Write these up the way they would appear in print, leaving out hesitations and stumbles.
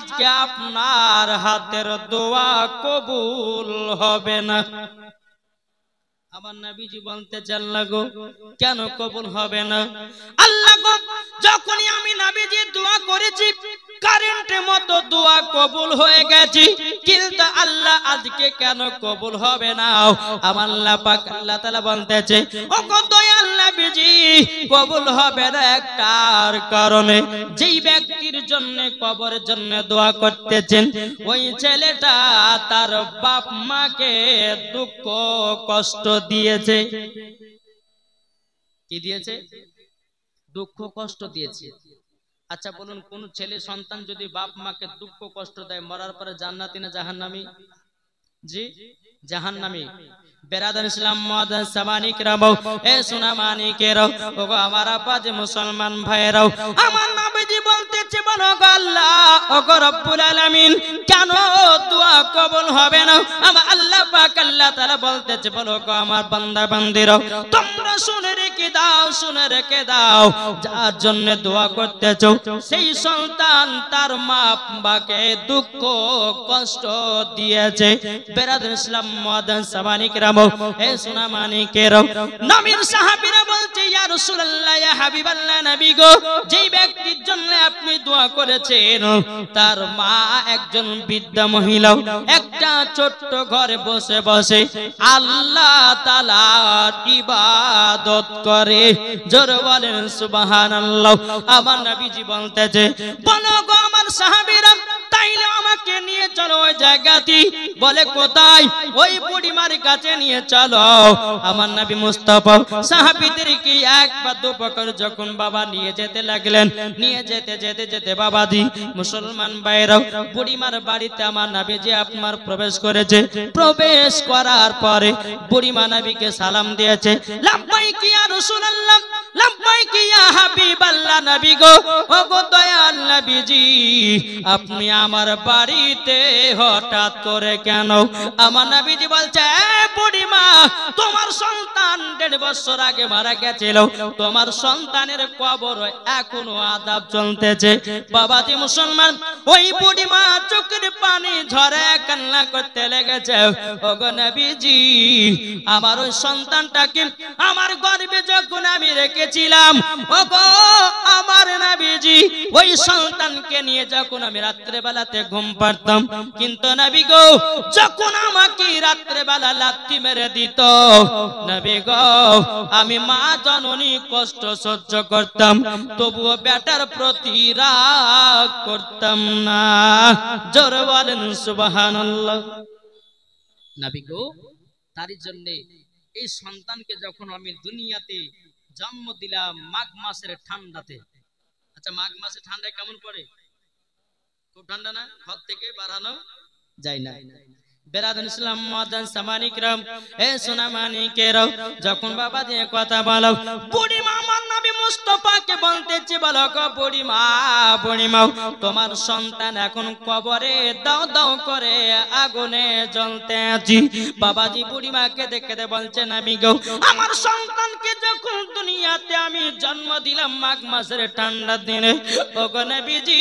আজকে আপনার হাতের দোয়া কবুল হবে না। আমার নবীজি বলতেছেন লাগো কেন কবুল হবে না? আল্লাহ গো, যখনই আমি নবীজি দোয়া করেছি কারেন্টের মতো দোয়া কবুল হয়ে গেছে, কিন্তু আল্লাহ আজকে কেন কবুল হবে না? আমার আল্লাহ পাক আল্লাহ তাআলা বলতেছে ও গো দয়াল নবীজি, কবুল হবে না একটার কারণে, যেই ব্যক্তির জন্য কবরের জন্য দোয়া করতেছেন ওই ছেলেটা তার বাপ মাকে দুঃখ কষ্ট দিয়েছে। কি দিয়েছে? দুঃখ কষ্ট দিয়েছে। আচ্ছা বলুন, কোন ছেলে সন্তান যদি বাপ মাকে দুঃখ কষ্ট দেয়, মরার পরে জান্নাতি না জাহান্নামী? জি জাহান্নামী। বেরাদার ইসলাম মুআদ্দাস সামানিকরাও, এ সোনা মানিকেরাও, ওগো আমার আপা যে মুসলমান ভাইরাও, আমার নবীজি বলতেছে বলো গো আল্লাহ, ওগো রব্বুল আলামিন, কেন দোয়া কবুল হবে না? আমার আল্লাহ পাক আল্লাহ তাআলা বলতেছে বলো গো আমার বান্দা বান্দিরাও, তোমরা শুনে রেখে দাও, শুনে রেখে দাও, যার জন্য দোয়া করতেছো সেই সন্তান তার মা বাবাকে দুঃখ কষ্ট দিয়েছে। বেরাদার ইসলাম মুআদ্দাস সামানিকরাও, এ সোনা মানিকেরাও, নবীর সাহাবীরা বলছে ইয়া রাসূলুল্লাহ, ইয়া হাবিবাল্লাহ, নবী গো, যেই ব্যক্তির জন্য আপনি দোয়া করেছেন তার মা একজন বৃদ্ধা মহিলা, একটা ছোট্ট ঘরে বসে বসে আল্লাহ তাআলার ইবাদত করে। জোরে বলেন সুবহানাল্লাহ। আমার নবীজি বলতেছে বলো গো আমার সাহাবীরা, তাইলে আমাকে নিয়ে চলো ওই জায়গাতে। বলে কোথায়? ওই বুড়িমার কাছে নিয়ে চলো। আমার নবী মুস্তাফা সাহাবীদেরকে এক বা দুপকর যখন বাবা নিয়ে যেতে লাগলেন, নিয়ে যেতে যেতে যেতে বাবাজি মুসলমান ভাইরাও, বুড়িমার বাড়িতে আমার নবীজি আপনার প্রবেশ করেছে। প্রবেশ করার পরে বুড়িমা নবীকে সালাম দিয়েছে, লাব্বাইক ইয়া রাসূলুল্লাহ, লাব্বাইক ইয়া হাবিবাল্লাহ, নবী গো, ও গো দয়াল নবীজি, আপনি আমার বাড়িতে হঠাৎ করে কেন? আমার নবীজি বলছে বুড়িমা, তোমার সন্তান 1.5 বছর আগে মারা গেছিল, তোমার সন্তানের কবর এখনো আযাব চলতেছে। বাবাজি মুসলমান, ওই বুড়িমা চোখের পানি ঝরে কান্না করতে লেগেছে, ওগো নবীজি, আমার ওই সন্তানটাকে আমার গর্ভে যখন আমি রেখেছিলাম, ওগো আমার নবীজি, ওই সন্তানকে নিয়ে যখন আমি রাত্রে বেলাতে ঘুম পাড়তাম, কিন্তু নবী গো, যখন আমাকে রাত্রে বেলা লাথি মেরে দিত, নবী গো, আমি মা জননী কষ্ট সহ্য করতাম, তবুও বেটার প্রতি রাগ করতাম না। জোরে বলেন সুবহানাল্লাহ। নবী গো, তারই জন্য এই সন্তানকে যখন আমি দুনিয়াতে জন্ম দিলাম মাঘ মাসের ঠান্ডাতে। আচ্ছা মাঘ মাসে ঠান্ডায় কেমন পড়ে? খুব ঠান্ডা না? ঘর থেকে বাড়ানো যায় না। বেরাদার ইসলাম মুআদ্দাস সামানিকরাও, এ সোনা মানিকেরাও, যখন বাবা দিয়ে কথা বলো, বুড়িমা আমার নবী মুস্তাফাকে বলতেছে বলো গো বুড়িমা, বুড়িমা, তোমার সন্তান এখন কবরে দাও দাও করে আগুনে জ্বলতে আছে। বাবাজি বুড়িমাকে দেখে বলছে নবী গো, আমার সন্তানকে যখন দুনিয়াতে আমি জন্ম দিলাম মাঘ মাসের ঠান্ডার দিনে, ওগো নবীজি,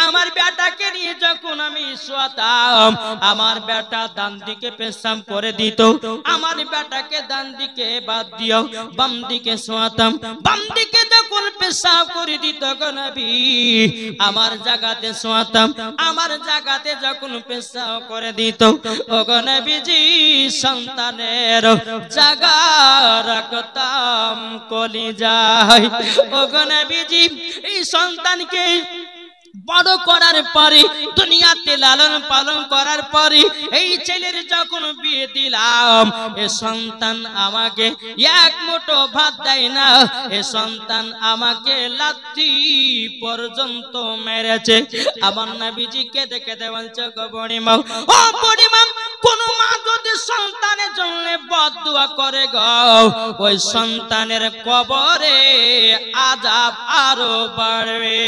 আমার বেটাকে নিয়ে যখন আমি শোয়াতাম, আমার বেটা ডান দিকে পেশাব করে দিত, আমার বেটাকে ডান দিকে বাদ দিও, বাম দিকে শোয়াতাম, বাম দিকে যখন পেশাব করে দিত গো নবী, আমার জায়গাতে শোয়াতাম, আমার জায়গাতে যখন পেশাব করে দিত, ওগো নবীজি, সন্তানের জায়গা রাখতাম কলিজায়। ওগো নবীজি, এই সন্তানকে বড় করার পরে, দুনিয়াতে লালন পালন করার পরে, এই ছেলের যখন বিয়ে দিলাম, এ সন্তান আমাকে এক মুঠো ভাত দেয় না, এ সন্তান আমাকে লাথি পর্যন্ত মেরেছে। আমার নবীজি কেঁদে কেঁদে বলছে গো বুড়িমা, ও বুড়িমা, কোন মা যদি সন্তানের জন্য বদদুয়া করে গো, ওই সন্তানের কবরে আযাব আরো বাড়বে।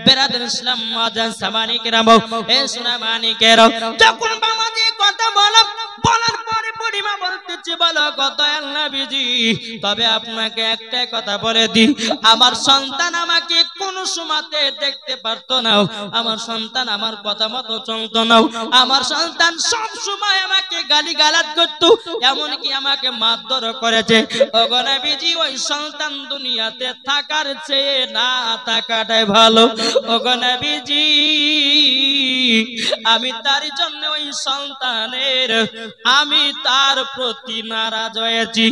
বেরাদার ইসলাম মুআদ্দাস সামানিকরাও, এ সোনা মানিকেরাও, যখন বাবাজি কথা বলার পরে বুড়িমা বলতেছে বলো গো দয়াল নবীজি, তবে আপনাকে একটা কথা বলে দিই, আমার সন্তান আমাকে কোন কোন সময়তে দেখতে পারতো না, আমার সন্তান আমার কথা মতো চলতো না, আমার সন্তান সব সময় আমাকে গালিগালাজ করতো, এমনকি আমাকে মারধর করেছে। ওগো নবীজি ওই সন্তান দুনিয়াতে থাকার চেয়ে না থাকাটাই ভালো। ওগো নবীজি আমি তার জন্য ওই সন্তানের আমি তার প্রতি নারাজ হয়েছি।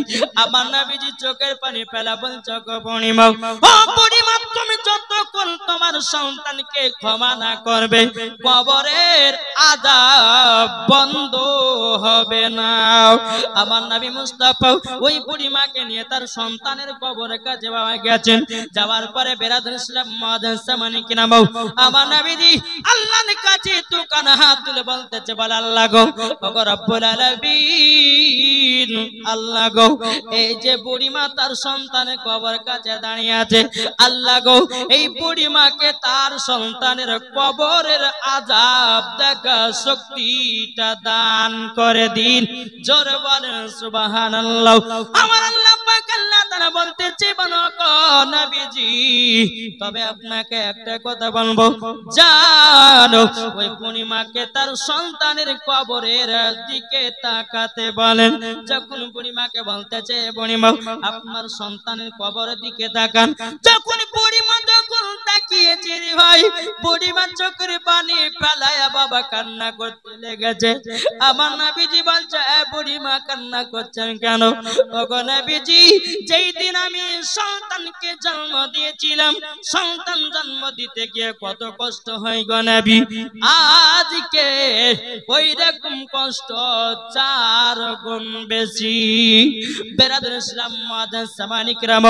আমার নবীজি চোখের পানি ফেলা বলছো গো বুড়িমা, ও বুড়িমা তুমি যতক্ষণ তোমার সন্তানকে ক্ষমা না করবে কবরের আযাব বন্ধ হবে না। আমার নবী মুস্তাফা ওই বুড়িমাকে নিয়ে তার সন্তানের কবরের কাছে বাবা গেছেন। যাওয়ার পরে বেরাদুল ইসলাম মাদান সামানি কি নাম, আমার নবীজি আল্লাহর কাছে দুখান হাত তুলে বলতেছে, বল আল্লাহ গো, ওগো রব্বুল আলামিন, আল্লাহ গো এই যে বুড়িমা তার সন্তানের কবর কাছে দাঁড়িয়ে আছে, আল্লাহ গো এই বুড়িমাকে তার সন্তানের কবরের আযাব দেখা শক্তিটা দান করে দিন। জোরে বলেন সুবহানাল্লাহ। আমার আল্লাহ পাক আল্লাহ তাআলা বলতেছে, বলো গো নবীজি তবে আপনাকে একটা কথা বলবো, জানো ওই বুড়িমাকে তার সন্তানের কবরের দিকে তাকাতে বলেন। যখন বুড়িমাকে বলতেছে, বুড়িমা আপনার সন্তানের কবরের দিকে তাকান, যখন বুড়িমা যখন তাকিয়েছে রে ভাই, বুড়িমা চোখের পানি ফেলায়া বাবা কান্না করতে লেগেছে। আমার নবীজি বলছে, বুড়িমা কান্না করছেন কেন? ওগো নবীজি যেই দিন আমি সন্তানকে জন্ম দিয়েছিলাম, সন্তান জন্ম দিতে গিয়ে কত কষ্ট হয় গো নবী, আজকে ওই রকম কষ্ট 4 গুণ বেশি। বেরাদুল ইসলাম মাদান সামানি کرام,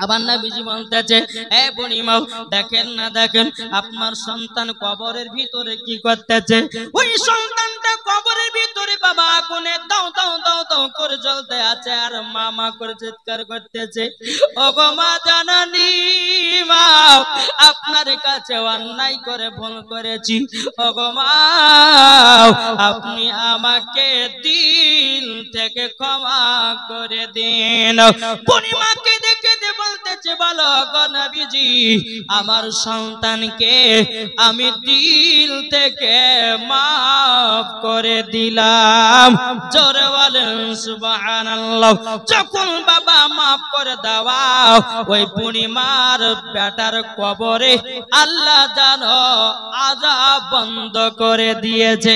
আবার নবীজি বলতেছে, এ বুড়িমা দেখেন না দেখেন আপনার সন্তান কবরের ভিতরে কি করতেছে। ওই সন্তানটা কবরের ভিতরে বাবা আগুনে দাও দাও দাও দাও করে জ্বলতে আছে, আর মামা করে চিৎকার করতেছে, ওগো মা জাননী মা আপনার কাছে অন্যায় করে ভুল করেছি, ওগো মা আপনি আমাকে দিল থেকে ক্ষমা করে দিন। বুড়িমাকে দেখে বলতেছে, বলো গো নবীজি আমার সন্তানকে আমি দিল থেকে মাফ করে দিলাম। জোরে বলেন সুবহানাল্লাহ। যখন বাবা মাফ করে দেওয়া ওই বুড়িমার বেটার কবরে আল্লাহ জানো আযাব বন্ধ করে দিয়েছে।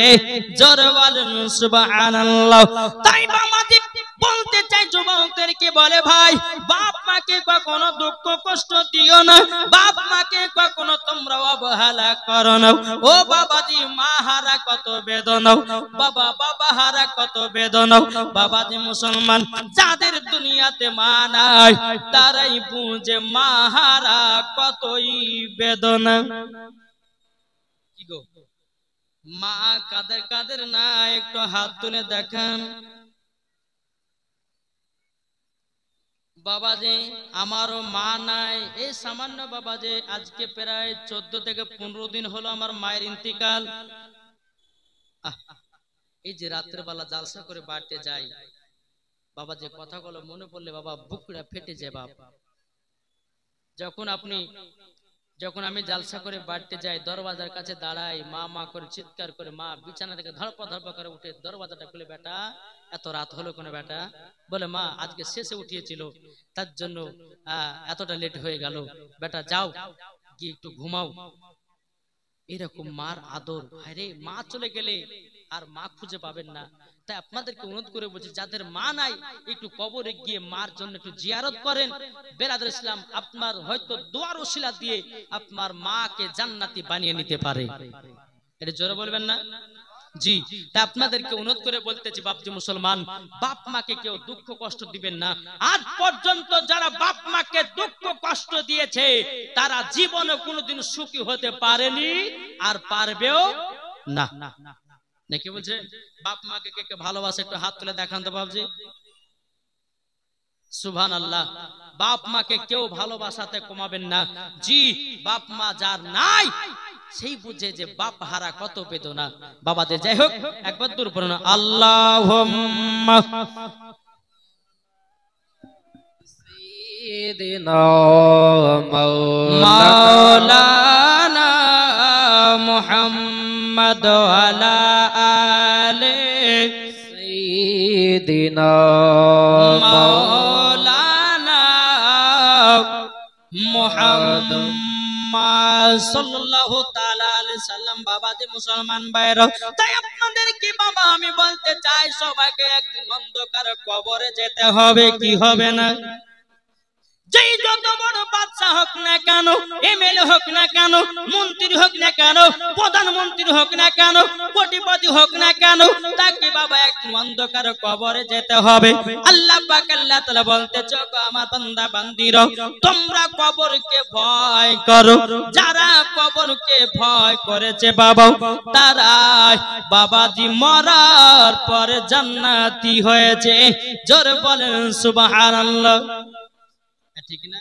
জোরে বলেন সুবহানাল্লাহ। তাই বাবাজি বলতে চাই যুবকদেরকে, বলে ভাই বাপ মাকে কখনো দুঃখ কষ্ট দিও না, বাপ মাকে কখনো তোমরা অবহেলা করো না। ও বাবাজি মা হারা কত বেদনা, বাবা বাবা হারা কত বেদনা। বাবাজি মুসলমান যাদের দুনিয়াতে মা নাই তারাই বুঝে মা হারা কতই বেদনা। কি গো মা কাদের কাদের না একটু হাত তুলে দেখান। বাবাজি আমারও মা নাই, এই সামান্য বাবাজি আজকে প্রায় 14 থেকে 15 দিন হলো আমার মায়ের ইন্তিকাল। এই যে রাতের বেলা জালসা করে বাড়তে যাই বাবা, যে কথাগুলো মনে পড়লে বাবা বুকটা ফেটে যায় বাবা। যখন আমি জালসা করে বাড়তে যাই, দরওয়াজার কাছে দাঁড়াই, মা মা করে চিৎকার করে মা বিছানা থেকে ধরপা ধরপা করে উঠে দরওয়াজাটা খুলে, বেটা এত রাত হলো কেন বেটা? বলে মা আজকে শেষে উঠিয়েছিল তার জন্য এতটা লেট হয়ে গেল, বেটা যাও গিয়ে একটু ঘুমাও। এরকম মার আদর, আরে মা চলে গেলে আর মা খুঁজে পাবেন না। তাই আপনাদেরকে অনুরোধ করে বলছি, যাদের মা নাই একটু কবরে গিয়ে মার জন্য একটু জিয়ারত করেন। বেরাদুল ইসলাম আপনার হয়তো দোয়ার ওসিলা দিয়ে আপনার মাকে জান্নাতি বানিয়ে নিতে পারে। এটা জোরে বলবেন না? জি। তা আপনাদেরকে অনুরোধ করে বলতেছি, বাপজি মুসলমান বাপ মাকে কেউ দুঃখ কষ্ট দিবেন না। আজ পর্যন্ত যারা বাপ মাকে দুঃখ কষ্ট দিয়েছে তারা জীবনে কোনোদিন সুখী হতে পারেনি আর পারবেও না। নাকি বলছে? বাপ মাকে কে কে ভালোবাসে একটু হাত তুলে দেখান তো বাপজি। সুবহানাল্লাহ। বাপ মাকে কেউ ভালোবাসাতে কমাবেন না। জি, বাপ মা যার নাই সেই বুঝে যে বাপ হারা কত বেদনা বাবাদের। যাই হোক একবার দূর পড়ুন আল্লাহুম্মা সাইয়্যিদিনা মাওলানা মুহাম্মদ ওয়ালা আলে সাইয়্যিদিনা মাওলানা মুহাম্মদ সাল্লাল্লাহু তাআলা আলাইহি সাল্লাম। বাবাজি মুসলমান ভাইরা, তাই আপনাদেরকে বাবা আমি বলতে চাই, সবাইকে একদিন অন্ধকার কবরে যেতে হবে, কি হবে না? যেই যত বড় বাদশা হোক না কেন, এমএলএ হোক না কেন, মন্ত্রী হোক না কেন, প্রধানমন্ত্রী হোক না কেন, কোটিপতি হোক না কেন, তাকে বাবা একদিন অন্ধকার কবরে যেতে হবে। আল্লাহ পাক আল্লাহ তাআলা বলতেছে, আমার বান্দা বান্দিরা, তোমরা কবরকে ভয় করো। যারা কবরকে ভয় করেছে বাবা, তারা বাবাজি মরার পরে জান্নাতি হয়েছে। জোরে বলেন সুবহানাল্লাহ। ঠিক না?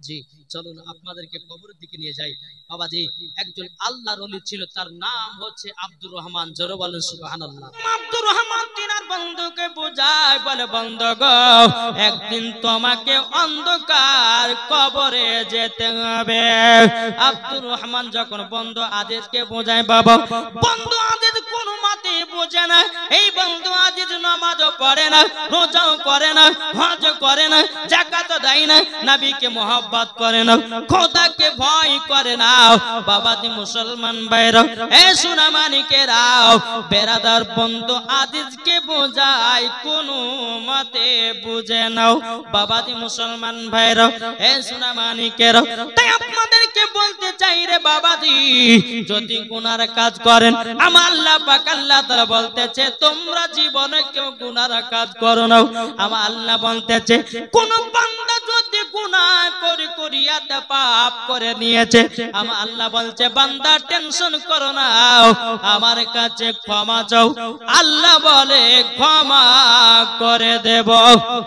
জি, চলুন আপনাদেরকে কবরের দিকে নিয়ে যাই। বাবাজি একজন আল্লাহর ওলি ছিল, তার নাম হচ্ছে আব্দুর রহমান। জোরে বলেন সুবহানাল্লাহ। আব্দুর রহমান তিনার বন্ধুকে বোঝায়, বলে বন্ধু গো, একদিন তোমাকে অন্ধকার কবরে যেতে হবে। আব্দুর রহমান যখন বন্ধু আজিজকে বোঝায়, বাবা বন্ধু আজিজ কোন মতে বোঝে না। এই বন্ধু আজিজ নামাজও পড়ে না, রোজাও করে না, হজ করে না, যাকাত দেয় না, নবীকে মোহাব্বত করে না, খোদাকে ভয় করে না। বাবাজি মুসলমান ভাইরা, এ সোনা মানিকেরাও, বেরাদার বন্ধু আজিজকে বোঝায়, কোন মতে বুঝে নাও। বাবাজি মুসলমান ভাইরা, এ সোনা মানিকেরাও, তাই আপনাদেরকে বলতে চাই রে বাবাজি, যদি গুনার কাজ করেন, আমার আল্লাহ পাক আল্লাহ তাআলা বলতেছে, তোমরা জীবনে কেউ গুনার কাজ করো না। আমার আল্লাহ বলতেছে, কোন বান্দা যদি গুনাহ করে করিয়াতে পাপ করে নিয়েছে, আমার আল্লাহ বলছে, বান্দা টেনশন করো না, আমার কাছে ক্ষমা চাও, আল্লাহ বলে ক্ষমা করে দেব।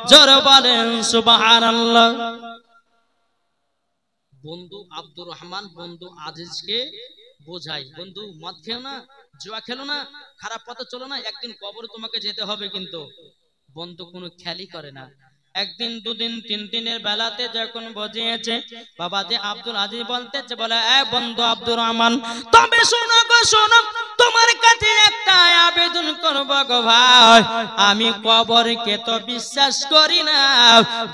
জোরে বলেন সুবহানাল্লাহ। বন্ধু আব্দুর রহমান বন্ধু আজিজকে বোঝাই, বন্ধু মদ খেও না, জুয়া খেলো না, খারাপ পথে চলো না, একদিন কবরে তোমাকে যেতে হবে। কিন্তু বন্ধু কোনো খেয়ালই করে না। একদিন দুদিন তিন দিনের বেলাতে যখন বুঝিয়েছে, বাবাজি আব্দুল আজিজ বলতেছে, বলে এ বন্ধু আব্দুর রহমান, তবে শোনো গো শোনো, তোমার কাছে একটা আবেদন করব গো ভাই। আমি কবরকে তো বিশ্বাস করি না,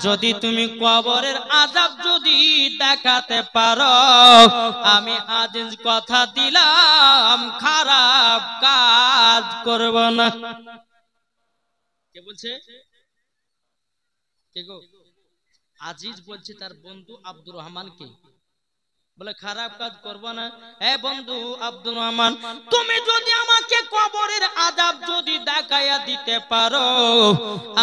যদি তুমি কবরের আযাব যদি দেখাতে পারো, আমি আজিজ কথা দিলাম খারাপ কাজ করব না। কে বলছে? কে গো? আজিজ বলছে তার বন্ধু আব্দুর রহমানকে, বলে খারাপ কাজ করব না। এ বন্ধু আব্দুর রহমান, তুমি যদি আমাকে কবরের আযাব যদি দেখাইয়া দিতে পারো,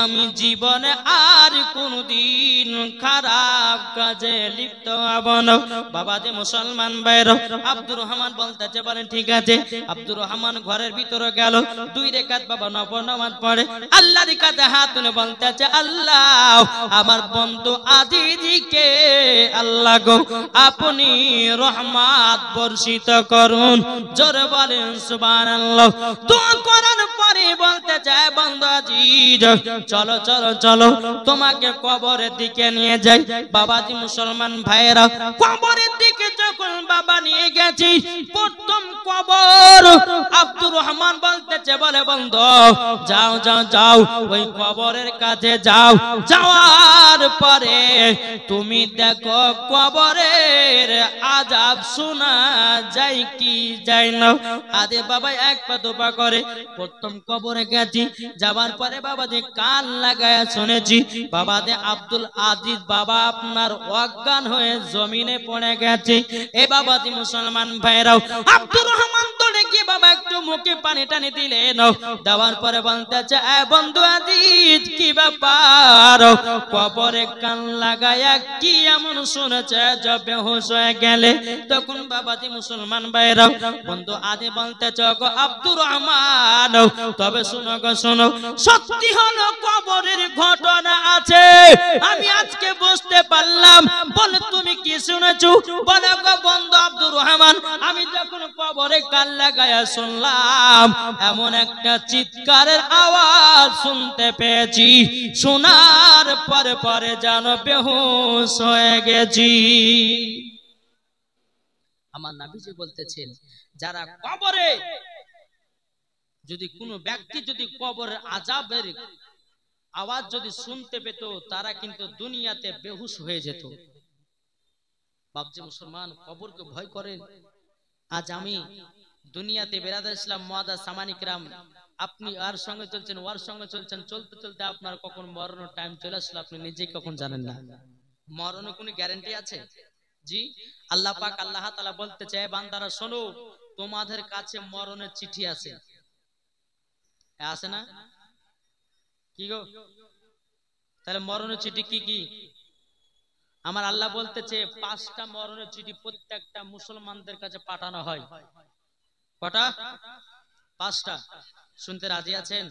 আমি জীবনে আর কোনদিন খারাপ কাজে লিপ্ত হব না। বাবাজি মুসলমান ভাইরা, আব্দুর রহমান বলতেছে, বলেন ঠিক আছে। আব্দুর রহমান ঘরের ভিতরে গেল, 2 রাকাত বাবা নফল নামাজ পড়ে, আল্লাহর কাছে হাত তুলে বলতেছে, আল্লাহ আমার বন্ধু আজিজকে আল্লাহ গো আপনি রহমত বর্ষিত করুন। জোরে বলেন সুবহানাল্লাহ। দোয়া করার পরে বলতে চায়, বন্ধু আজিজ চলো চলো চলো, তোমাকে কবরের দিকে নিয়ে যাই। বাবাজি মুসলমান ভাইরা, কবরের দিকে যখন বাবা নিয়ে গেছি, প্রথম কবর আব্দুর রহমান বলতেছে, বলে বন্ধু যাও যাও যাও, ওই কবরের কাছে যাও, যাওয়ার পরে তুমি দেখো কবরের আযাব শোনা যায় কি যায় না। আদে বাবা এক পা দুপা করে প্রথম কবরে গেছি, যাবার পরে বাবা যে কান লাগায়া শুনেছি, বাবা দে আব্দুল আজিজ বাবা আপনার অজ্ঞান হয়ে জমিনে পড়ে গেছে। এ বাবাজি মুসলমান ভাইরাও, আব্দুর রহমান দৌড়ে গিয়ে বাবা একটু মুখে পানি টানি দিলেন, দেওয়ার পরে বলতেছে, এ বন্ধু আজিজ কি ব্যাপার, কবরে কান লাগায়া কি এমন শুনেছে যে বেহুশ হয়ে গেলে? তখন বাবাজি মুসলমান ভাইরাও, বন্ধু আদি বলতেছে, গো আব্দুর রহমান, তবে শোনো গো শোনো, সত্যি হলো কবরের ঘটনা আছে, আমি আজকে বুঝতে পারলাম। বলে তুমি কি শুনেছো? বলে গো বন্ধু আব্দুর রহমান, আমি যখন কবরে কান লাগাই এলাকায় শুনলাম এমন একটা চিৎকারের আওয়াজ শুনতে পেয়েছি, শোনার পরে পরে যেন বেহুশ হয়ে গেছি। আমার নবীজি বলতেছেন, যারা কবরে, যদি কোনো ব্যক্তি যদি কবরের আযাবের আওয়াজ যদি শুনতে পেত, তারা কিন্তু দুনিয়াতে বেহুশ হয়ে যেত। বাপজি মুসলমান, কবরকে ভয় করেন। আজ আমি দুনিয়াতে বেরাদার ইসলাম মুআদ্দাস সামানিকরাম, আপনি আর সঙ্গে চলছেন, ওর সঙ্গে চলছেন, চলতে চলতে আপনার কখন মরণের টাইম চলে আসলো আপনি নিজেই কখন জানেন না। মরণের কোনো গ্যারান্টি আছে? জি, আল্লাহ পাক আল্লাহ তাআলা বলতে চায়, বান্দারা শোনো, তোমাদের কাছে মরণের চিঠি আছে। আছে না? কি গো, তাহলে মরণের চিঠি কি কি? আমার আল্লাহ বলতেছে 5টা মরণের চিঠি প্রত্যেকটা মুসলমানদের কাছে পাঠানো হয়। কটা? 5টা। শুনতে রাজি আছেন?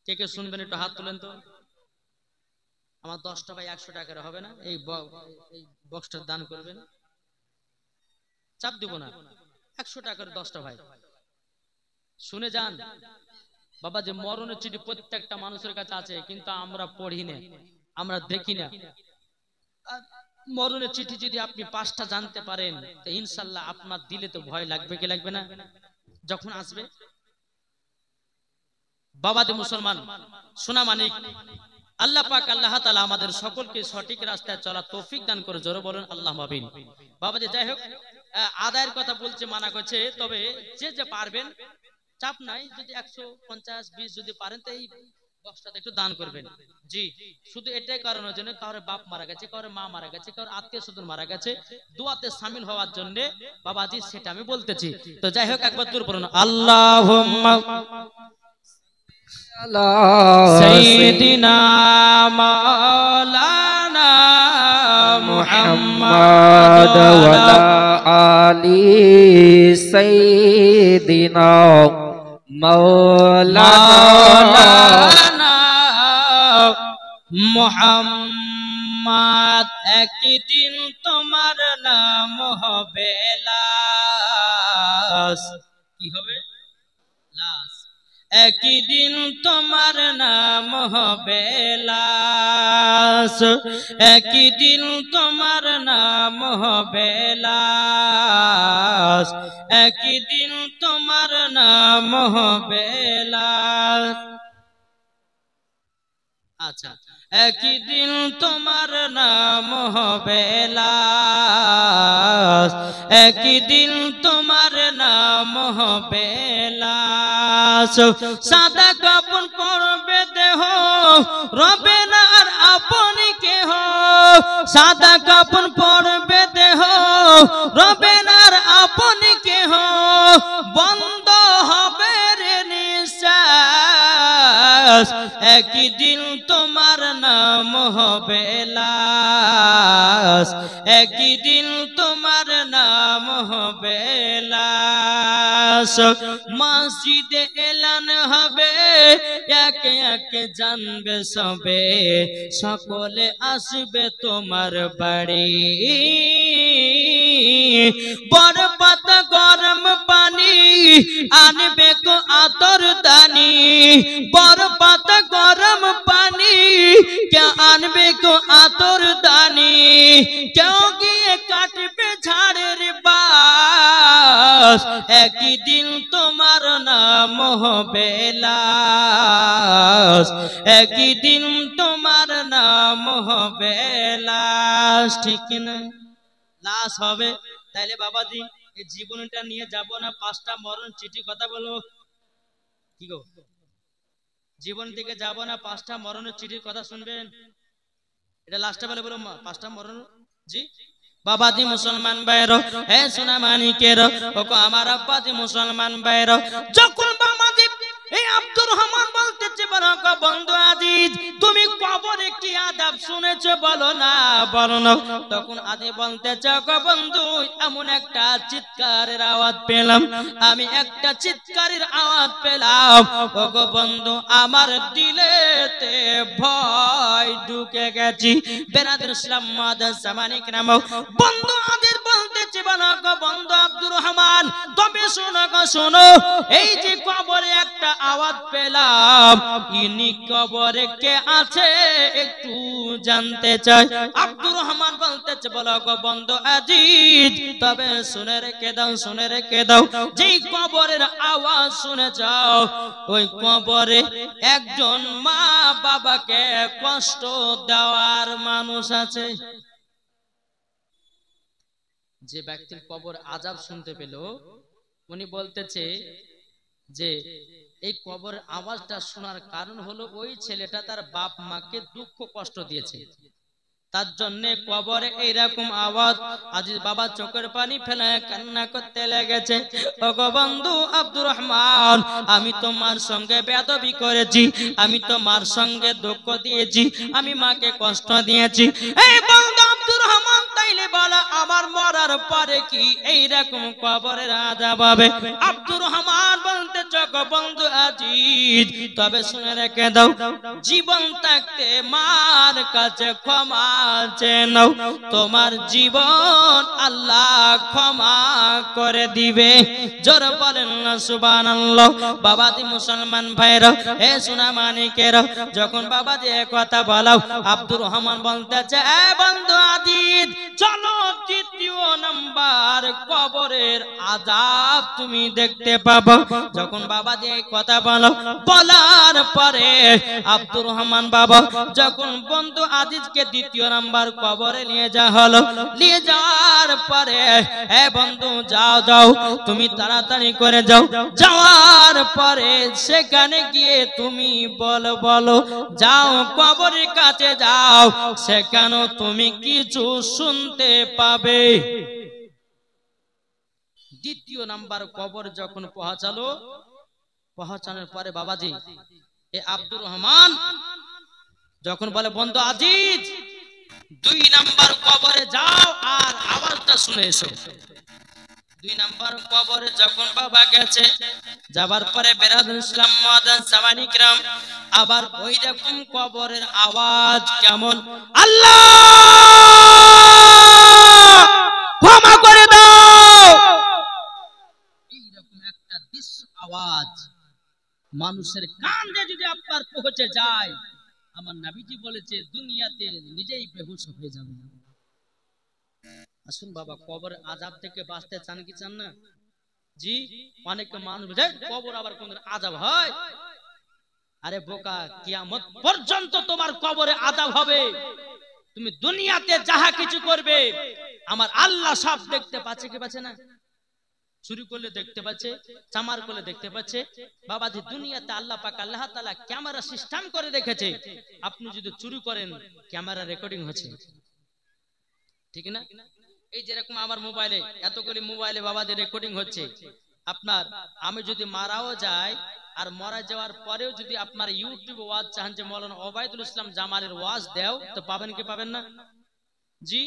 কে কে শুনবেন একটু হাত তুলেন তো। আমার 10টা ভাই 100 টাকার হবে না? এই বক্সটা দান করবেন, চাপ দিব না। 100 টাকার 10টা ভাই শুনে যান। বাবা, যে মরণের চিঠি প্রত্যেকটা মানুষের কাছে আছে, কিন্তু আমরা পড়ি না, আমরা দেখি না। মরণের চিঠি যদি আপনি 5টা জানতে পারেন, তো ইনশাআল্লাহ আপনার দিলে তো ভয় লাগবে কি লাগবে না যখন আসবে? বাবাতে মুসলমান সোনা মানিক, আল্লাহ পাক আল্লাহ তাআলা আমাদের সকলকে সঠিক রাস্তায় চলা তৌফিক দান করে, জোরে বলুন আল্লাহুম্মা আমিন। বাবাজি, যাই হোক, আদায়ের কথা বলছে, মানা করছে, তবে যে যে পারবেন, চাপ নাই, যদি 150 20 যদি পারেন তো এই বক্সটাতে একটু দান করবেন। জি, শুধু এটাই কারণের জন্য, কারোর বাপ মারা গেছে, কারোর মা মারা গেছে, কারোর আত্মীয় স্বজন মারা গেছে, দোয়াতে শামিল হওয়ার জন্য বাবাজি, সেটা আমি বলতেছি। তো যাই হোক, একবার দূর পড়ুন, আল্লাহুম্মা সাইয়্যিদিনা মাওলানা মুহাম্মদ ওয়া আলা আলি সাইয়্যিদিনা মাওলানা মুহাম্মদ। একদিন তোমার নাম হবে লাশ। কি হবে? লাশ। একদিন তোমার নাম হবে লাশ, একদিন তোমার নাম হবে লাশ, একদিন তোমার নাম হবে লাশ। আচ্ছা, একদিন তোমার নাম হবে লাশ, একদিন তোমার নাম হবে লাশ। সাদা কাপড় পরবে দেহ, রবে না আর আপনি কেহ। সাদা কাপড় পরবে দেহ, রবে না আর আপনি কেহ। বন্ধ হবে রে নিঃশ্বাস, একদিন তোমার নাম হবে লাশ, একদিন তোমার নাম হবে লাশ। মসজিদে এলান হবে, একে একে জানবে সবে, সকলে আসবে তোমার বাড়ি। বড় পাতা গরম পানি আনবে কো আতর দানি, বড় পাতা গরম পানি কে আনবে কো আতর দানি। কেউ গিয়ে কাটবে ঝাড়ের বাস, একদিন তোমার নাম হবে লাশ, একদিন তোমার নাম হবে লাশ। ঠিক না? লাশ হবে। তাইলে বাবাজি, এই জীবনটা নিয়ে যাব না, 5টা মরণ চিঠি কথা বলবো। কি গো, জীবন থেকে যাব না, 5টা মরণের চিঠির কথা শুনবেন। এটা লাস্টে বলে বলো 5টা মরণ। জি বাবাজি মুসলমান ভাইরা, হে সোনা মানিকের, ওকো আমার আব্বাজি মুসলমান ভাইরা, যখন বাবাজি এই আব্দুর রহমান বলতেছে, বরকা বন্ধু আজিজ, তুমি কবরে কি আযাব শুনেছো বলো না, বলো না। তখন আদি বলতেছে, ওগো বন্ধু, এমন একটা চিৎকারের আওয়াজ পেলাম, আমি একটা চিৎকারের আওয়াজ পেলাম, ওগো বন্ধু, আমার দিলেতে ভয় ঢুকে গেছি। বেরাদর ইসলাম মুআদ্দাস সামানিক নাম বন্ধু আদির বলতেছে, বলো গো বন্ধু আব্দুর রহমান, তবে শোনো গো শোনো, এই যে কবরে একটা আওয়াজ পেলাম, ইনি কবরে কে আছে একটু জানতে চাই। আব্দুর রহমান বলতেছে বলো গো বন্ধু আজিজ, তবে শুনে রেখে দাও, শুনে রেখে দাও, যেই কবরের আওয়াজ শুনে যাও, ওই কবরে একজন মা বাবাকে কষ্ট দেওয়ার মানুষ আছে। যে ব্যক্তির কবর আযাব শুনতে পেল, উনি বলতেছে যে এই কবর আওয়াজটা শোনার কারণ হলো ওই ছেলেটা তার বাপ মাকে দুঃখ কষ্ট দিয়েছে, তার জন্য কবরে এইরকম আওয়াজ। আজিজ বাবা চোখের পানি ফেলে কান্না করতে লেগেছে। ওগো বন্ধু আব্দুর রহমান, আমি তোমার সঙ্গে বেয়াদবি করেছি, আমি তোমার সঙ্গে দুঃখ দিয়েছি, আমি মাকে কষ্ট দিয়েছি। এই বন্ধু আব্দুর রহমান, তাইলে বলো আমার মরার পরে কি এইরকম কবরের আযাব হবে? আব্দুর রহমান বলতে চোখ বন্ধু আজিজ, তবে শুনে রেখে দাও, জীবন থাকতে মার কাছে ক্ষমা চেয়ে নাও, তোমার জীবন আল্লাহ ক্ষমা করে দিবে। জোর বলেন না সুবহানাল্লাহ। বাবাজি মুসলমান ভাইরা, এ সোনা মানিকেরা, যখন বাবাজি এই কথা বলাও, আব্দুর রহমান বলতেছে এ বন্ধু আজিজ, চলো দ্বিতীয় নাম্বার কবরের আযাব তুমি দেখতে পাবো। যখন বাবাজি এই কথা বলো, বলার পরে আব্দুর রহমান বাবা যখন বন্ধু আজিজকে দ্বিতীয় নাম্বার কবরে নিয়ে যাওয়া হলো, নিয়ে যাওয়ার পরে এ বন্ধু যাও যাও, তুমি তাড়াতাড়ি করে যাও, যাওয়ার পরে সেখানে গিয়ে তুমি বলো যাও কবরের কাছে যাও, সেখানে তুমি কিছু শুনতে পাবে। দ্বিতীয় নাম্বার কবর যখন পৌঁছালো, পৌঁছানোর পরে বাবাজি এ আব্দুর রহমান যখন বলে বন্ধু আজিজ, 2 নাম্বার কবরে যাও আর আওয়াজটা শুনে এসো। 2 নাম্বার কবরে যখন বাবা গেছে, যাবার পরে বেরাদুল ইসলাম মুআজ্জাজ সামানি کرام, আবার ওই রকম কবরের আওয়াজ কেমন, আল্লাহ ক্ষমা করে দাও, এইরকম একটা দৃশ্য আওয়াজ মানুষের কানে যদি আপনার পৌঁছে যায়, আমার নবীজি বলেছে দুনিয়াতে নিজেই বেহুশ হয়ে যাবে। আসুন বাবা, কবর আযাব থেকে বাঁচতে চান কি চান না? জি, অনেক মানুষ বলে কবর আবার কোনদিন আযাব হয়। আরে বোকা, কিয়ামত পর্যন্ত তোমার কবরে আযাব হবে। তুমি দুনিয়াতে যাহা কিছু করবে আমার আল্লাহ সব দেখতে পাচ্ছে কি পাচ্ছে না? চুরি করলে দেখতে পাচ্ছে, চামার করলে দেখতে পাচ্ছে। বাবাজি দুনিয়াতে আল্লাহ পাক আল্লাহ তাআলা ক্যামেরা সিস্টেম করে রেখেছে, আপনি যদি চুরি করেন ক্যামেরা রেকর্ডিং হচ্ছে, ঠিক না? এই যেরকম আমার মোবাইলে এতগুলি মোবাইলে বাবাজি রেকর্ডিং হচ্ছে। আপনার আমি যদি মারাও যাই, আর মারা যাওয়ার পরেও যদি আপনার ইউটিউব ওয়াজ চান যে মাওলানা ওবায়দুল ইসলাম জামালের ওয়াজ দাও, তো পাবেন কি পাবেন না? জি,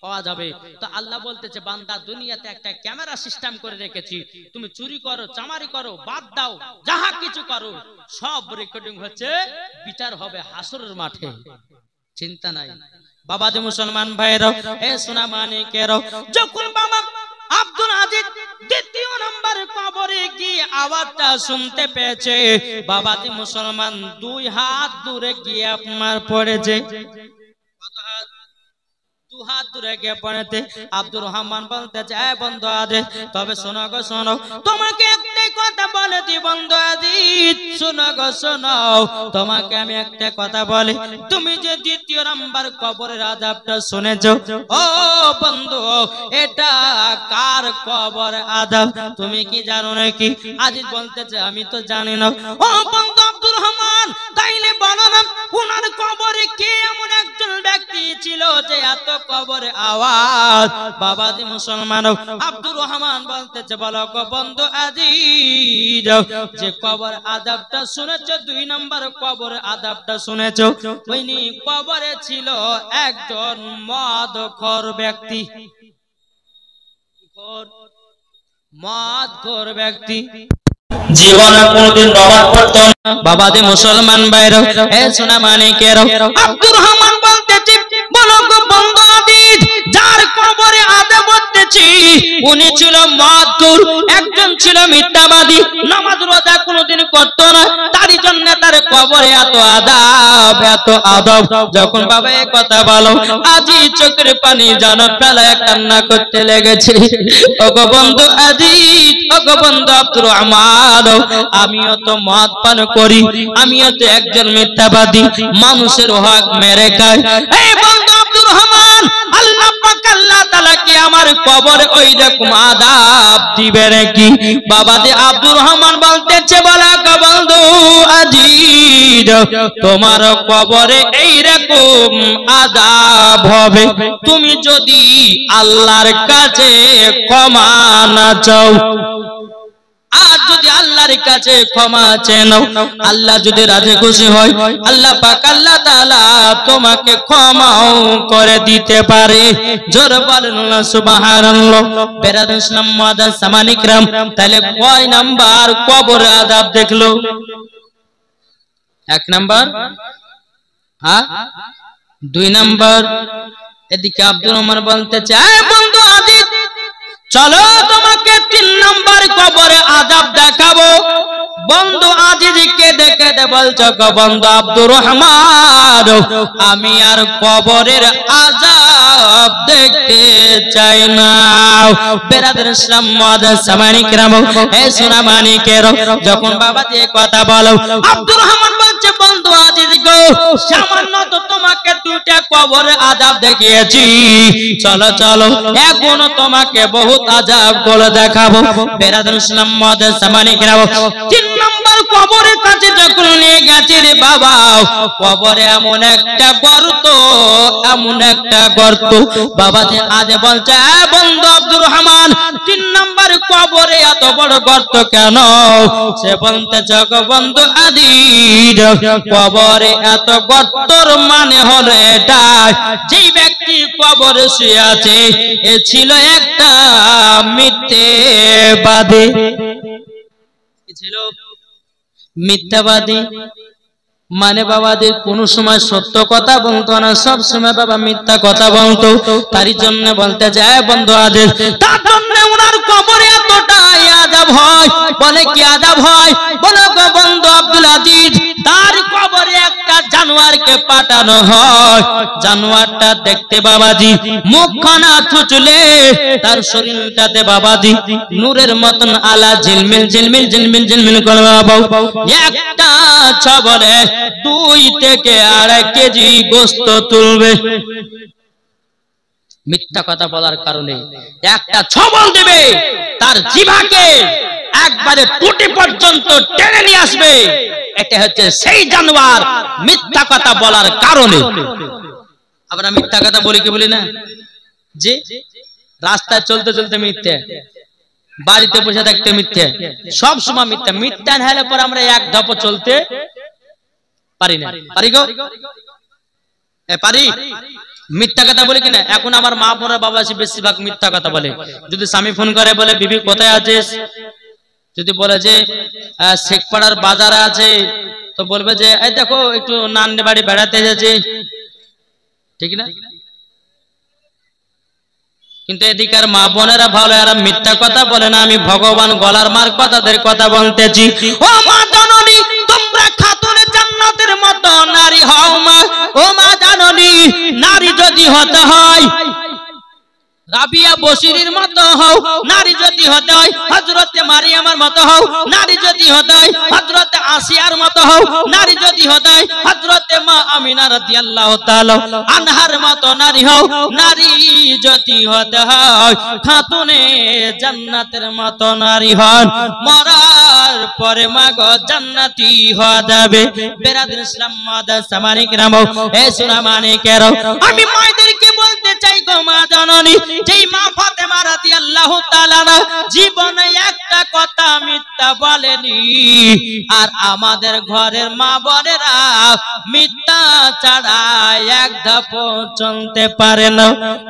পাওয়া যাবে। তো আল্লাহ বলতেছে বান্দা দুনিয়াতে একটা ক্যামেরা সিস্টেম করে রেখেছি, তুমি চুরি করো, চামারি করো, বাদ দাও, যাহা কিছু করো সব রেকর্ডিং হচ্ছে, বিচার হবে হাসরের মাঠে, চিন্তা নাই। বাবাজি মুসলমান ভাইরা, এ সোনা মানিকেরা, যখন বাবা আব্দুল আজিজ দ্বিতীয় নাম্বার কবরে কি আওয়াজটা শুনতে পেয়েছে, বাবাজি মুসলমান 2 হাত দূরে গিয়ে আপনার পড়েছে। কত হাত? 2 হাত দূরে গিয়ে পড়েতে আব্দুর রহমান বলতেছে এ বন্ধু আজিজ, তবে শোনো গো শোনো, তোমাকে একটা কথা বলে দি বন্ধু আজিজ, শোনো গো শোনো, তোমাকে আমি একটা কথা বলি, তুমি যে দ্বিতীয় নাম্বার কবরের আযাবটা শুনেছো, ও বন্ধু এটা কার কবর আযাব তুমি কি জানো নাকি? আজিজ বলতেছে আমি তো জানি না। ও বন্ধু আব্দুর রহমান, তাইলে বলো না ওনার কবরে কে এমন একজন ব্যক্তি ছিল যে এত কবরে আওয়াজ? বাবাজি মুসলমান আব্দুর রহমান বলতেছে বলো গো বন্ধু আজিজ, যে কবর আযাবটা শুনেছো, 2 নাম্বার কবর আযাবটা শুনেছো, ওইনি কবরে ছিল একজন মদখোর ব্যক্তি। মদখোর ব্যক্তি জীবনে কোনদিন নামাজ পড়তো না। বাবাজি মুসলমান ভাইরা, এ সোনা মানিকেরা, আব্দুর রহমান বলতেছে বলো গো বন্ধু আজিজ, যার কবরে আযাব হচ্ছে উনি ছিল মদখোর, একজন ছিল মিথ্যাবাদী, নামাজ রোজা কোনোদিন করত না, তারই জন্য তার কবরে এত আযাব, এত আযাব। যখন বাবা এই কথা বলো, আজি চোখের পানি যেন ফেলায় কান্না করতে লেগেছে। ওগো বন্ধু আজিজ, ওগো বন্ধু আব্দুর রহমান, আমিও তো মদ পান করি, আমিও তো একজন মিথ্যাবাদী, মানুষের হক মেরে খাই। এই বন্ধু আব্দুর রহমান, আল্লাহ পাক আল্লাহ তাআলা কি আমার কবরে ওই রকম আযাব দিবে নাকি? বাবা যে আব্দুর রহমান বলতেছে, বলা গো বন্ধু আজিজ, তোমার কবরে এই রকম আযাব হবে তুমি যদি আল্লাহর কাছে ক্ষমা না চাও। আর যদি আল্লাহর কাছে ক্ষমা চেয়ে নাও, আল্লাহ যদি রাজি খুশি হয়, আল্লাহ পাক আল্লাহ তাআলা তোমাকে ক্ষমাও করে দিতে পারে। জোরে বলেন সুবহানাল্লাহ। বেরাদুল ইসলাম মুআজ্জাজ সামানি کرام, তাহলে কয় নাম্বার কবরে আযাব দেখলো? এক নাম্বার, হ্যাঁ 2 নাম্বার। এদিকে আব্দুর রহমান বলতে চায়, বন্ধু আজিজ চলো তোমাকে 3 নাম্বার কবরে আযাব দেখাবো। বন্ধু আজিজকে দেখে বলছো, গো বন্ধু আব্দুর রহমান, আমি আর কবরের আযাব দেখতে চাই না। বেরাদুল ইসলাম মুআজ্জাজ সামানি کرام, হে সোনা মানিকের, যখন বাবা দিয়ে কথা বলো, আব্দুর রহমান বলছে, বন্ধু আজিজ গো, সামান্য তো তোমাকে 2টা কবরের আযাব দেখিয়েছি, চলো চলো এখনো তোমাকে বহুত আযাব করে দেখাবো। বেরাদুল ইসলাম মুআজ্জাজ সামানি کرام, 3 নাম্বার কবরের কাছে যখন নিয়ে গেছে রে বাবা, কবরে এমন একটা গর্ত, এমন একটা গর্ত। বাবা যে আজ বলছে, বন্ধু আব্দুর রহমান 3 নাম্বার কবরে এত বড় গর্ত কেন? সে বলতে গো বন্ধু আজিজ, কবরে এত গর্তর মানে হলো এটা, যেই ব্যক্তি কবরে শুয়ে আছে এ ছিল একটা মিথ্যাবাদী। কি ছিল? মিথ্যাবাদী। মানে বাবাদের কোন সময় সত্য কথা বলতো না, সব সময় বাবা মিথ্যা কথা বলতো। তারই জন্য বলতে যায় বন্ধু আদেশ, তার জন্য ওনার কবরে এতটাই আযাব হয়। বলে কি আযাব হয়? বলে গো বন্ধু আব্দুল আজিজ, তার কবরে একটা জানোয়ারকে পাঠানো হয়। জানোয়ারটা দেখতে বাবাজি মুখখানা চুচলে, তার শরীরটাতে বাবাজি নূরের মতন আলা ঝিলমিল ঝিলমিল ঝিলমিল ঝিলমিল করে বাবা। একটা ছবলে 2 থেকে 2.5 কেজি গোশত তুলবে। মিথ্যা কথা বলার কারণে একটা ছবল দেবে, তার জিহ্বাকে একবারে টুটি পর্যন্ত টেনে নিয়ে আসবে। এটা হচ্ছে সেই জানোয়ার, মিথ্যা কথা বলার কারণে। আমরা মিথ্যা কথা বলি কি বলি না? যে রাস্তায় চলতে চলতে মিথ্যা, বাড়িতে বসে থাকতে মিথ্যা, সব সময় মিথ্যা। মিথ্যা না হলে পর আমরা এক ধাপ চলতে পারি না। পারি গো? পারি? মিথ্যা কথা বলি কিনা? এখন আমার মা বোনের বাবা এসে বেশিরভাগ মিথ্যা কথা বলে। যদি স্বামী ফোন করে বলে, বিবি কোথায় আছিস? যদি বলে যে শেখপাড়ার বাজারে আছে, তো বলবে যে এই দেখো একটু নান্নে বাড়ি বেড়াতে এসেছি, ঠিক না? কিন্তু এদিকার মা বোনেরা ভালো, এরা মিথ্যা কথা বলে না। আমি ভগবান গলার মার কথাদের কথা বলতেছি। ও মা জননী, তোমরা খাতুনে জান্নাতের মতো নারী হও মা। ও মা জননী, নারী যদি হতে হয় রাবিয়া বসিরের মতো হও, নারী যদি হতে হয় হযরতে মারিয়ামের মতো হও, নারী যদি হতে হয় হযরতে আসিয়ার মতো হও, নারী যদি হতে হয় হযরতে মা আমিনা রাদিয়াল্লাহু তাআলা আনহার মতো নারী হও, নারী যদি হতে হয় খাতুনে জান্নাতের মতো নারী হন, মরার পরে মাগো জান্নাতি হওয়া যাবে। বেরাদুল ইসলাম মুআজ্জাজ সামানি کرام, এ সোনা মানিকের, আমি মায়েদেরকে বলতে চাই গো মা জননী, যেই মা ফাতেমা রাদিয়াল্লাহু তাআলা জীবনে একটা কথা মিথ্যা বলেনি। আর আমাদের ঘরের মা বোনেরা মিথ্যা ছাড়া এক ধাপ চলতে পারে না।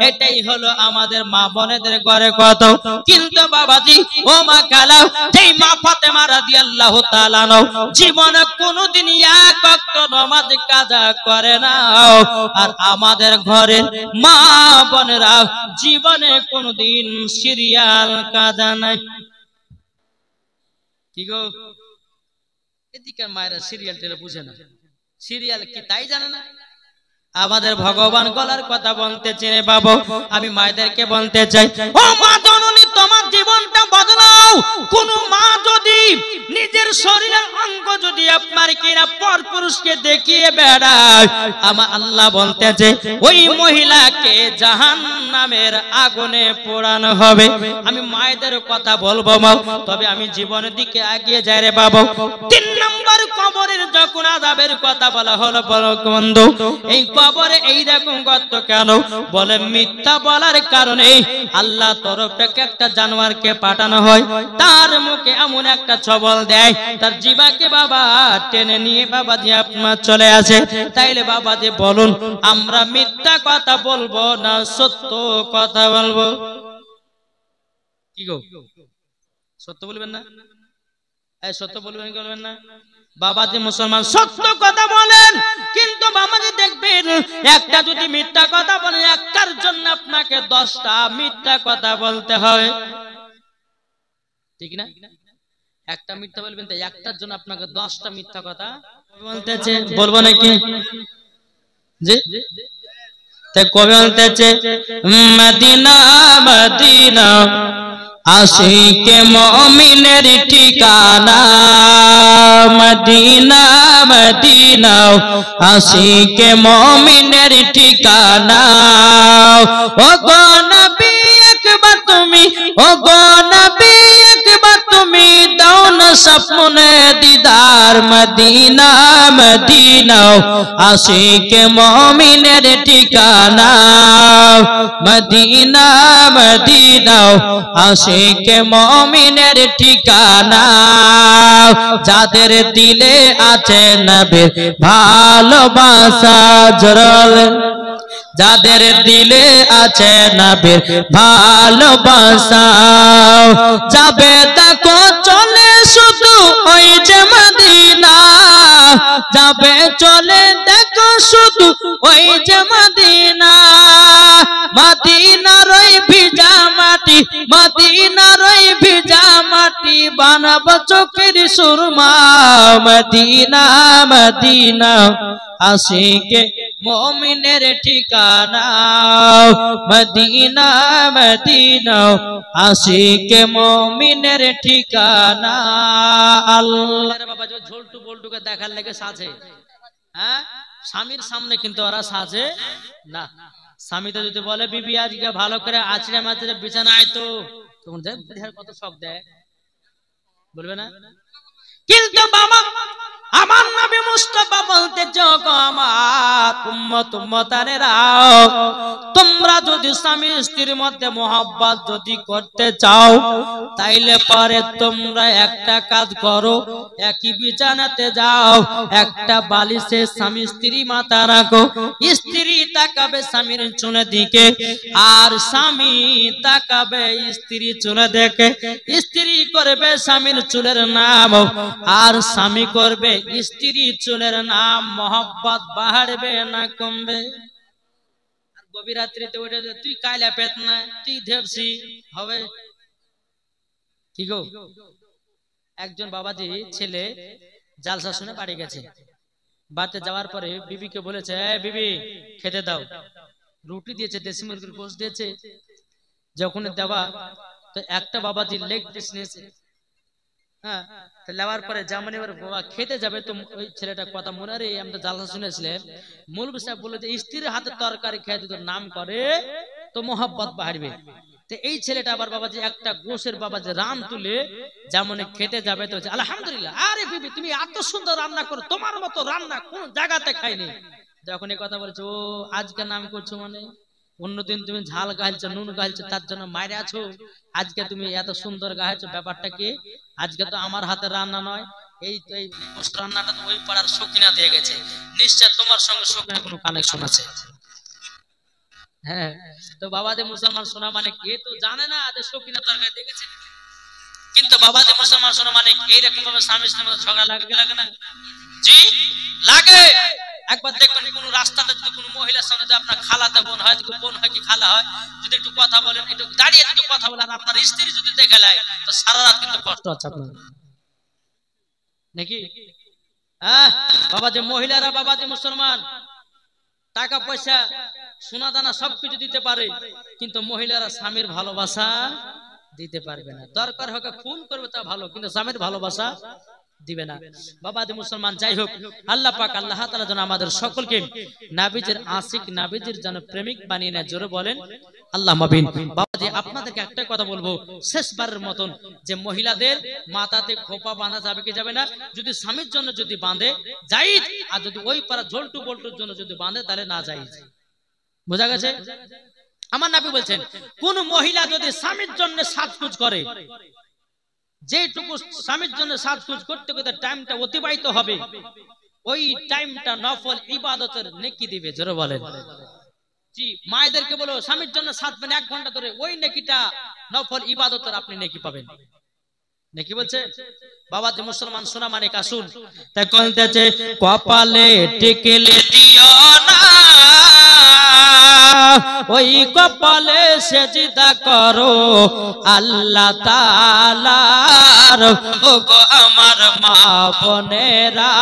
এটাই হলো আমাদের মা বোনেদের ঘরে কত। কিন্তু বাবাজি ও মা খালা, যেই মা ফাতেমা রাদিয়াল্লাহু তাআলা জীবনে কোনোদিন এক ওয়াক্ত নামাজ কাজা করে না। আর আমাদের ঘরের মা বোনেরা জীবনে কোনোদিন সিরিয়াল কাজা নাই। কি গো, এদিকে মায়েরা সিরিয়াল টেলে বুঝে না, সিরিয়াল কি তাই জানে না। আমাদের ভগবান গলার কথা বলতে চেনে বাবু, আমি মায়েদেরকে বলতে চাই, ও মা জননী, তোমার জীবনটা বদলাও। কোন মা যদি নিজের শরীরের অঙ্গ যদি আপনার কিনা পরপুরুষকে দেখিয়ে বেড়ায়, আমার আল্লাহ বলতেছে ওই মহিলাকে জাহান্নামের আগুনে পোড়ানো হবে। আমি মায়েদের কথা বলবো মা, তবে আমি জীবনের দিকে এগিয়ে যাই রে বাবু। 3 নম্বর কবরের যখন আযাবের কথা বলা হলো বন্ধু, এই কবরে এইরকম গর্ত কেন? বলে মিথ্যা বলার কারণে আল্লাহ তরফ থেকে একটা জানোয়ারকে পাঠানো হয়, তার মুখে এমন একটা ছবল দেয়, তার জিহ্বাকে বাবা টেনে নিয়ে বাবা যে আপনার চলে আসে। তাইলে বাবা যে বলুন, আমরা মিথ্যা কথা বলবো না সত্য কথা বলবো? কি গো, সত্য বলবেন না? এই সত্য বলবেন কি বলবেন না? বাবা যে মুসলমান সত্য কথা বলেন, কিন্তু বাবাজি দেখবেন একটা যদি মিথ্যা কথা বলেন, একটার জন্য আপনাকে 10টা মিথ্যা কথা বলতে হয়, ঠিক না? একটা মিথ্যা বলবেন তো একটার জন্য আপনাকে 10টা মিথ্যা কথা বলতেছে। বলবো নাকি? জি, তাই কবে বলতেছে মদিনা মদিনা আশিকে মুমিনের ঠিকানা, মদিনা মদিনা আশিকে মুমিনের ঠিকানা। ও গো নবী একবার তুমি, ও গো নবী একবার তুমি দাও না স্বপ্নে দিদার, মদিনা মদিনা আশিকে মুমিনের ঠিকানা, মদিনা মদিনা আশিকে মুমিনের ঠিকানা। যাদের দিলে আছে নবীর ভালোবাসা, জোরে যাদের দিলে আছে নবীর ভালোবাসা, যাবে দেখো চলে শুধু ওই যে মদিনা, যাবে চলে দেখো শুধু ওই যে মদিনা। মদিনার ওই ভিজা মাটি, মদিনার ওই ভিজা মাটি বানাব চোখের সুরমা, মদিনা মদিনা আশিকে মুমিনের ঠিকানা, মদিনা মদিনা আশিকে মুমিনের ঠিকানা। আল্লাহ বাবা যে ঝোলটু বল্টুকে দেখার লেগে সাজে, হ্যাঁ স্বামীর সামনে কিন্তু ওরা সাজে না। স্বামীটা যদি বলে বিবি আজকে ভালো করে আছড়ে মাছড়ে বিছানায়, তো তখন কত শখ দেয়, বলবে না? কিন্তু বাবা আমার নবী মুস্তাফা বলতে যোগো আমার উম্মত উম্মতানেরা, তোমরা যদি স্বামী স্ত্রীর মধ্যে মোহাব্বত যদি করতে চাও, তাইলে পরে তোমরা একটা কাজ করো, একই বিছানাতে যাও, একটা বালিশে স্বামী স্ত্রী মাথা রাখো, স্ত্রী তাকাবে স্বামীর চুলের দিকে, আর স্বামী তাকাবে স্ত্রী চুলে দেখে, স্ত্রী করবে স্বামীর চুলের নাম, আর স্বামী করবে স্ত্রী চুলের নাম। মোহাব্বত বাড়বে না কমবে? গভীর রাত্রিতে উঠে তুই কাইলা পেত না, তুই দেবসি হবে কি গো? একজন বাবাজি ছেলে জালসা শুনে বাড়ি গেছে, বাড়িতে যাওয়ার পরে বিবিকে বলেছে, বিবি খেতে দাও, রুটি দিয়েছে, দেশি মুরগির গোশত দিয়েছে। যখন দেওয়া তো একটা বাবাজি লেগ পিস নিয়েছে, হ্যাঁ নেওয়ার পরে জামানি বাবা খেতে যাবে, তো ওই ছেলেটা কথা মনে রে আমরা জালসা শুনেছিলেন, মৌলভী সাহেব বলে যে স্ত্রীর হাতে তরকারি খেয়ে যদি নাম করে তো মোহাব্বত বাড়বে। তো এই ছেলেটা আবার বাবাজি একটা গোশের বাবাজি রান তুলে যেমন খেতে যাবে, তো আলহামদুলিল্লাহ, আরে বিবি তুমি এত সুন্দর রান্না করো, তোমার মতো রান্না কোন জায়গাতে খাইনি। যখন এই কথা বলছে, ও আজকে নাম করছো মানে অন্যদিন তুমি ঝাল গাইছো, নুন গাইছো, তার জন্য মাইরে আছো। আজকে তুমি এত সুন্দর গাইছো, ব্যাপারটা কি? আজকে তো আমার হাতে রান্না নয়, এই রান্নাটা তো ওই পাড়ার সকিনা দিয়ে গেছে, নিশ্চয় তোমার সঙ্গে সকিনা কোনো কানেকশন আছে। হ্যাঁ, তো বাবাদের মুসলমান শোনা মানে কে তো জানে না যে সকিনা তরকারি দিয়ে গেছে, কিন্তু বাবাদের মুসলমান শোনা মানে এইরকম ভাবে স্বামী স্ত্রীর মধ্যে ঝগড়া লাগে না? জি লাগে। একবার দেখবেন কোন রাস্তাতে যদি কোন মহিলার সামনে যদি আপনার খালাতে বোন হয়, বোন হয় কি খালা হয়, যদি একটু কথা বলেন, একটু দাঁড়িয়ে একটু কথা বলেন, আপনার স্ত্রী যদি দেখে নেয় তো সারা রাত কিন্তু কষ্ট আছে আপনার নাকি? হ্যাঁ, বাবা যে মহিলারা, বাবা যে মুসলমান টাকা পয়সা সোনা দানা সবকিছু দিতে পারে, কিন্তু মহিলারা স্বামীর ভালোবাসা দিতে পারবে না। দরকার হোক খুন করবে তা ভালো, কিন্তু স্বামীর ভালোবাসা দিবে না। বাবাদি মুসলমান, যাই হোক, আল্লাহ পাক আল্লাহ তাআলা যেন আমাদের সকলকে নবীজির আশিক, নবীজির যেন প্রেমিক বানিয়ে নেয়। জোরে বলেন আল্লাহ মাবিন। বাবাজি, আপনাদেরকে একটা কথা বলবো শেষবারের মতন, যে মহিলাদের মাথাতে খোপা বাঁধা যাবে কি যাবে না? যদি স্বামীর জন্য যদি বাঁধে জায়েজ, আর যদি ওই পাড়া ঝোলটু বল্টুর জন্য যদি বাঁধে তাহলে না জায়েজ। বোঝা গেছে? আমার নবী বলছেন, কোন মহিলা যদি স্বামীর জন্য সাজগুজ করে, যেটুকু স্বামীর জন্য সাজগুজ করতে করতে টাইমটা অতিবাহিত হবে, ওই টাইমটা নফল ইবাদতের নেকি দিবে। জোরে বলেন জি। মায়েদেরকে বলো স্বামীর জন্য সাজবেন 1 ঘন্টা ধরে, ওই নেকিটা নফল ইবাদতের আপনি নেকি পাবেন। নাকি বলছে? বাবা যে মুসলমান সোনা মানে কাসুন, তাই বলতেছে কপালে টিকলে দিও না, ওই কপালে সেজদা করো আল্লাহ তাআলার। ও গো আমার মা বোনেরা,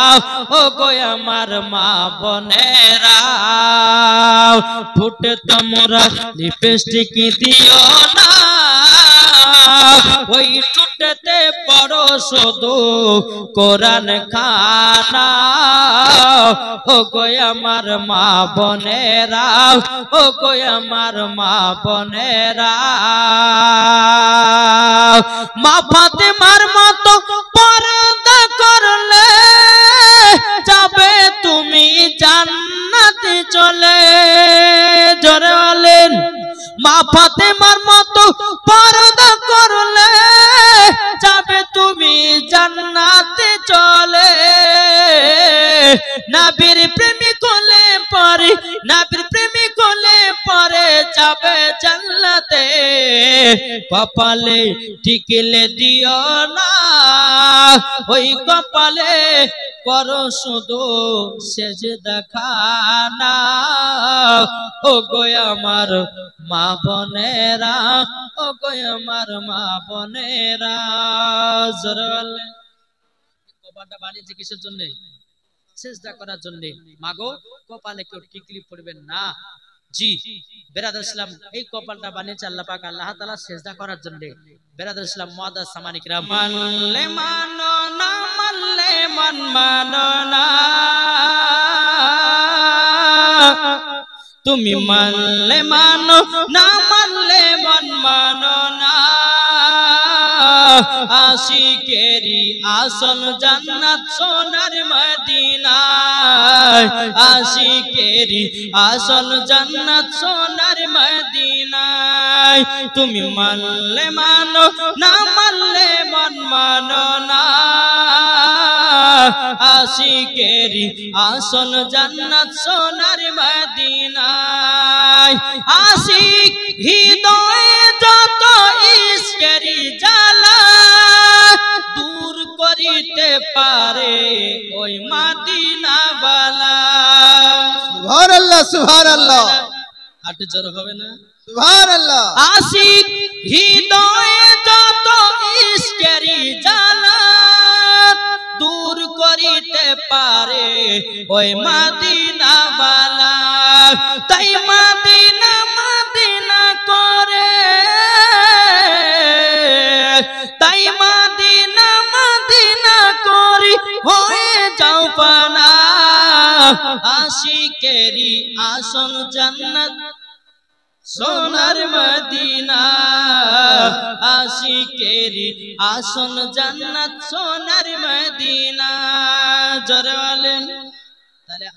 ও গো আমার মা বোনেরা, ঠোঁটে তোমরা লিপস্টিক দিও না, ওই ঠোঁটেতে পড়ো শুধু কোরআন খানা। ও গো আমার মা বোনেরা, ও গো আমার মা বোনেরা, মা ফাতেমার মতো পর্দা করলে যাবে তুমি জান্নাতে চলে। জোরে বলেন, মা ফাতেমার মতো পর্দা করলে যাবে তুমি জান্নাতে চলে। নবীর প্রেমিক হলে পরে, নবীর প্রেমিক হলে পরে যাবে জান্নাতে। কপালে টিকলে দিও না, ওই কপালে করো শুধু সেজদা খানা। ও গো আমার মা বোনেরা, ও গো আমার মা বোনেরা, জোরে বলেন। কপালটা বানিয়েছে কিসের জন্য? সেজদা করার জন্য। মাগো, কপালে কেউ টিকলি পড়বেন না। জি বেরাদর ইসলাম, এই কপালটা বানিয়েছে আল্লাহ পাক আল্লাহ তাআলা সেজদা করার জন্য। বেরাদর ইসলাম মুআদ্দাস সামানী কিরাম, মানলে মানো না মানলে মান মানো না, তুমি মানলে মানো না মানলে মান মানো না। আশিকেরি আসল জান্নাত সোনার মদিনা, আশিকেরি আসল জান্নাত সোনার মদিনা। তুমি মানলে মানো না মানলে মান মানো না, আশিকেরি আসল জান্নাত সোনার মদিনা। আশিক হৃদয়ে যত ইশকেরি জ্বালা দূর করিতে পারে ওই মদিনা বালা। সুবহানাল্লাহ, সুবহানাল্লাহ, আর জোর হবে না? সুবহানাল্লাহ। আশিক হৃদয়ে যত ইশকেরি জ্বালা দূর করিতে পারে ওই মদিনা বালা। তাই মদিনা মদিনা করে, তাই মদিনা মদিনা করি হয়ে যাও পানা। আশিকেরি আসল জান্নাত সোনার মদিনা, আশিকেরি আসল জান্নাত সোনার মদিনা। জোরে বলেন তাহলে।